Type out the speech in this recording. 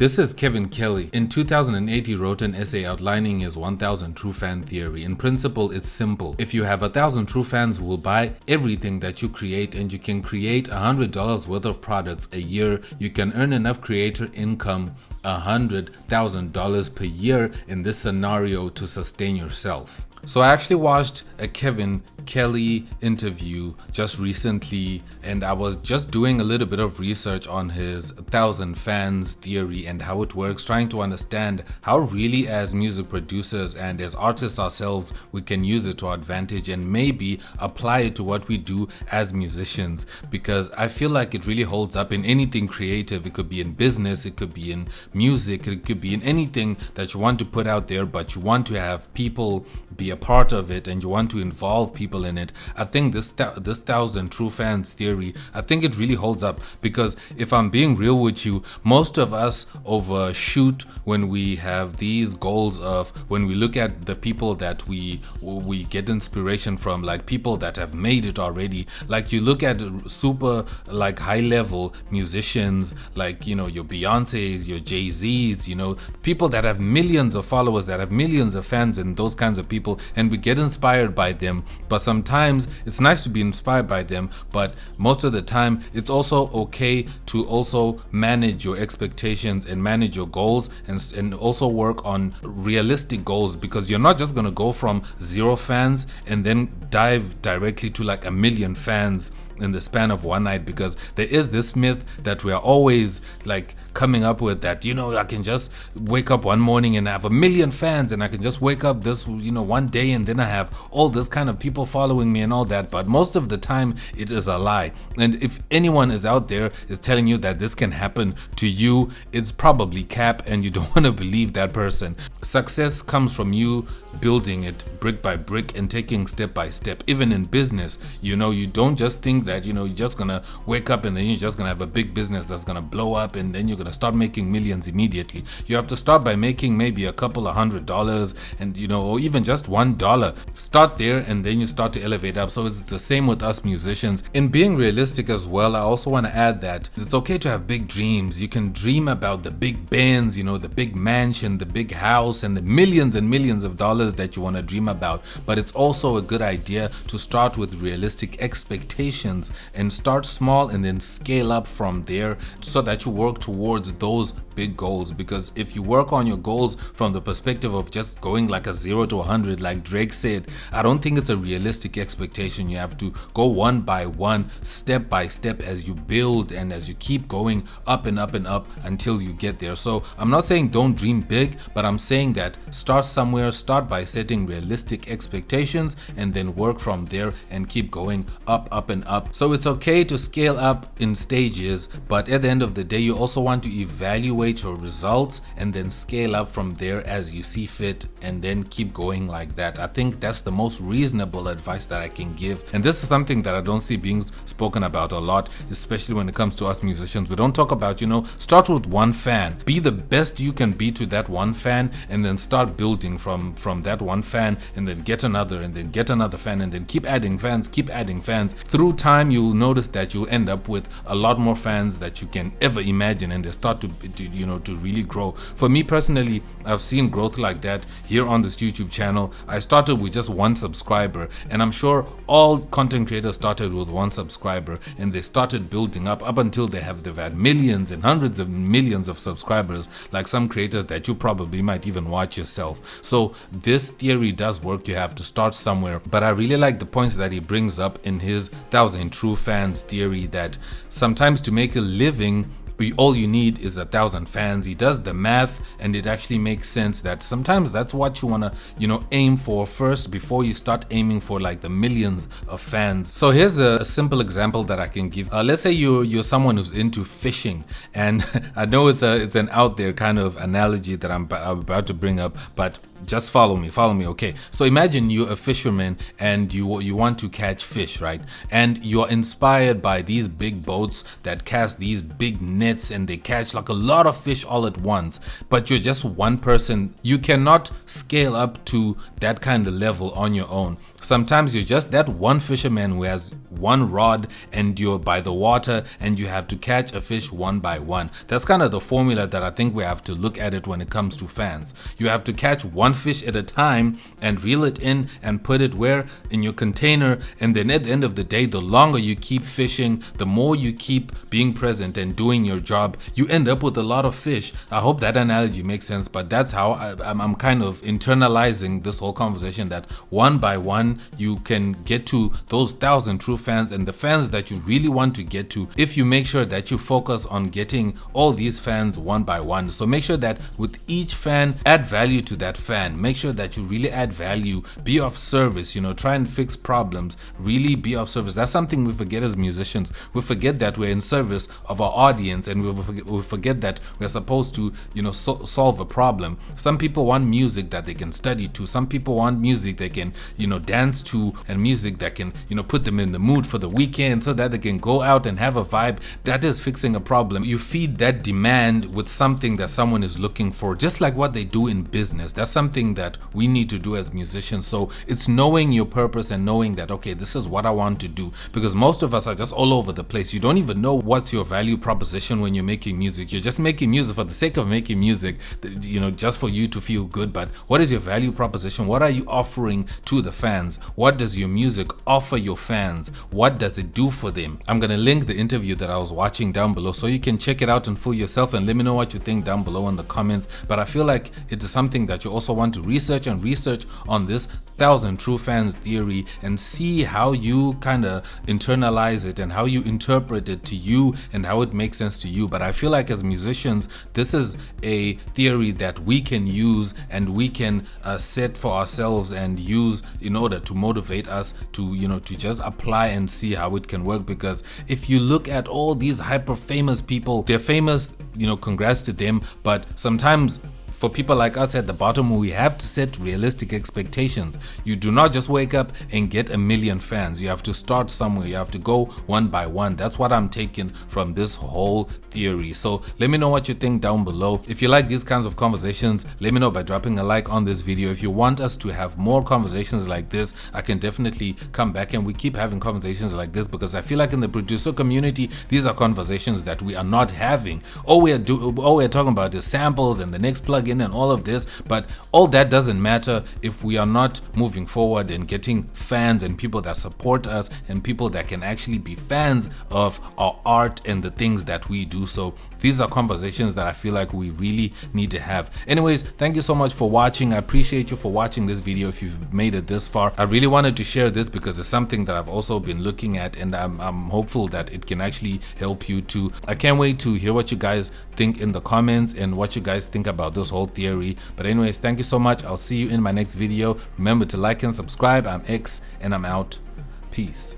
This is Kevin Kelly. In 2008, he wrote an essay outlining his 1000 true fan theory. In principle, it's simple. If you have 1000 true fans who will buy everything that you create, and you can create $100 worth of products a year, you can earn enough creator income, $100,000 per year in this scenario, to sustain yourself. So I actually watched a Kevin Kelly interview just recently, and I was just doing a little bit of research on his 1000 fans theory and how it works, trying to understand how really as music producers and as artists ourselves we can use it to our advantage and maybe apply it to what we do as musicians, because I feel like it really holds up in anything creative. It could be in business, it could be in music, it could be in anything that you want to put out there, but you want to have people be a part of it and you want to involve people in it. I think this 1000 true fans theory, I think it really holds up, because if I'm being real with you, most of us overshoot when we have these goals of, when we look at the people that we get inspiration from, like people that have made it already. Like you look at super like high level musicians, like, you know, your Beyoncé's, your Jay-Z's, you know, people that have millions of followers, that have millions of fans, and those kinds of people, and we get inspired by them. But sometimes it's nice to be inspired by them, but most of the time it's also okay to also manage your expectations and manage your goals, and also work on realistic goals, because you're not just going to go from 0 fans and then dive directly to like 1 million fans in the span of one night, because there is this myth that we are always like coming up with, that, you know, I can just wake up one morning and have 1 million fans, and I can just wake up this, you know, one day and then I have all this kind of people following me and all that. But most of the time it is a lie, and if anyone is out there is telling you that this can happen to you, it's probably cap, and you don't want to believe that person. Success comes from you building it brick by brick and taking step by step. Even in business, you know, you don't just think that, you know, you're just gonna wake up and then you're just gonna have a big business that's gonna blow up and then you're gonna start making millions immediately. You have to start by making maybe a couple of $100, and, you know, or even just $1. Start there and then you start to elevate up. So it's the same with us musicians. In being realistic as well, I also want to add that it's okay to have big dreams. You can dream about the big Benz, you know, the big mansion, the big house, and the millions and millions of dollars that you want to dream about. But it's also a good idea to start with realistic expectations and start small and then scale up from there, so that you work towards those big goals. Because if you work on your goals from the perspective of just going like a 0 to 100, like Drake said, I don't think it's a realistic expectation. You have to go one by one, step by step, as you build and as you keep going up and up and up until you get there. So I'm not saying don't dream big, but I'm saying that start somewhere, start by setting realistic expectations, and then work from there and keep going up and up. So it's okay to scale up in stages, but at the end of the day, you also want to evaluate your results and then scale up from there as you see fit, and then keep going like that. I think that's the most reasonable advice that I can give, and this is something that I don't see being spoken about a lot, especially when it comes to us musicians. We don't talk about, you know, start with 1 fan, be the best you can be to that 1 fan, and then start building from that 1 fan, and then get another, and then get another fan, and then keep adding fans, keep adding fans. Through time, you'll notice that you'll end up with a lot more fans that you can ever imagine, and they start to you know, to really grow. For me personally, I've seen growth like that here on this YouTube channel. I started with just 1 subscriber, and I'm sure all content creators started with 1 subscriber, and they started building up until they've had millions and hundreds of millions of subscribers, like some creators that you probably might even watch yourself. So this theory does work. You have to start somewhere, but I really like the points that he brings up in his 1000 true fans theory, that sometimes to make a living, all you need is 1000 fans. He does the math, and it actually makes sense that sometimes that's what you want to, you know, aim for first before you start aiming for like the millions of fans. So here's a simple example that I can give. Let's say you're someone who's into fishing, and I know it's an out there kind of analogy that I'm about to bring up, but just follow me, okay? So imagine you're a fisherman and you want to catch fish, right? And you're inspired by these big boats that cast these big nets and they catch like a lot of fish all at once, but you're just one person. You cannot scale up to that kind of level on your own. Sometimes you're just that one fisherman who has one rod and you're by the water and you have to catch a fish one by one. That's kind of the formula that I think we have to look at it when it comes to fans. You have to catch one fish at a time and reel it in and put it where? In your container. And then at the end of the day, the longer you keep fishing, the more you keep being present and doing your job, you end up with a lot of fish. I hope that analogy makes sense, but that's how I'm kind of internalizing this whole conversation, that one by one you can get to those 1,000 true fans, and the fans that you really want to get to if you make sure that you focus on getting all these fans one by one. So make sure that with each fan, add value to that fan. Make sure that you really add value, be of service, try and fix problems, really be of service. That's something we forget as musicians. We forget that we're in service of our audience, and we forget that we're supposed to solve a problem. Some people want music that they can study to. Some people want music they can dance to, and music that can put them in the mood for the weekend so that they can go out and have a vibe. That is fixing a problem. You feed that demand with something that someone is looking for, just like what they do in business. That's something that we need to do as musicians. So it's knowing your purpose and knowing that, okay, this is what I want to do, because most of us are just all over the place. You don't even know what's your value proposition when you're making music. You're just making music for the sake of making music, just for you to feel good. But what is your value proposition? What are you offering to the fans? What does your music offer your fans? What does it do for them? I'm gonna link the interview that I was watching down below so you can check it out and fool yourself, and let me know what you think down below in the comments. But I feel like it is something that you also want to research on this 1,000 true fans theory and see how you kind of internalize it and how you interpret it to you and how it makes sense to you. But I feel like as musicians, this is a theory that we can use and we can set for ourselves and use in order to motivate us to to just apply and see how it can work. Because if you look at all these hyper famous people, they're famous, congrats to them, but sometimes for people like us at the bottom, we have to set realistic expectations. You do not just wake up and get 1 million fans. You have to start somewhere. You have to go one by one. That's what I'm taking from this whole theory. So let me know what you think down below. If you like these kinds of conversations, let me know by dropping a like on this video. If you want us to have more conversations like this, I can definitely come back and we keep having conversations like this, because I feel like in the producer community, these are conversations that we are not having. All we're talking about is samples and the next plugin and all of this, but all that doesn't matter if we are not moving forward and getting fans and people that support us and people that can actually be fans of our art and the things that we do. So these are conversations that I feel like we really need to have. Anyways, thank you so much for watching. I appreciate you for watching this video. If you've made it this far, I really wanted to share this because it's something that I've also been looking at, and I'm hopeful that it can actually help you too. I can't wait to hear what you guys think in the comments and what you guys think about this whole theory. But anyways, thank you so much. I'll see you in my next video. Remember to like and subscribe. I'm X and I'm out. Peace.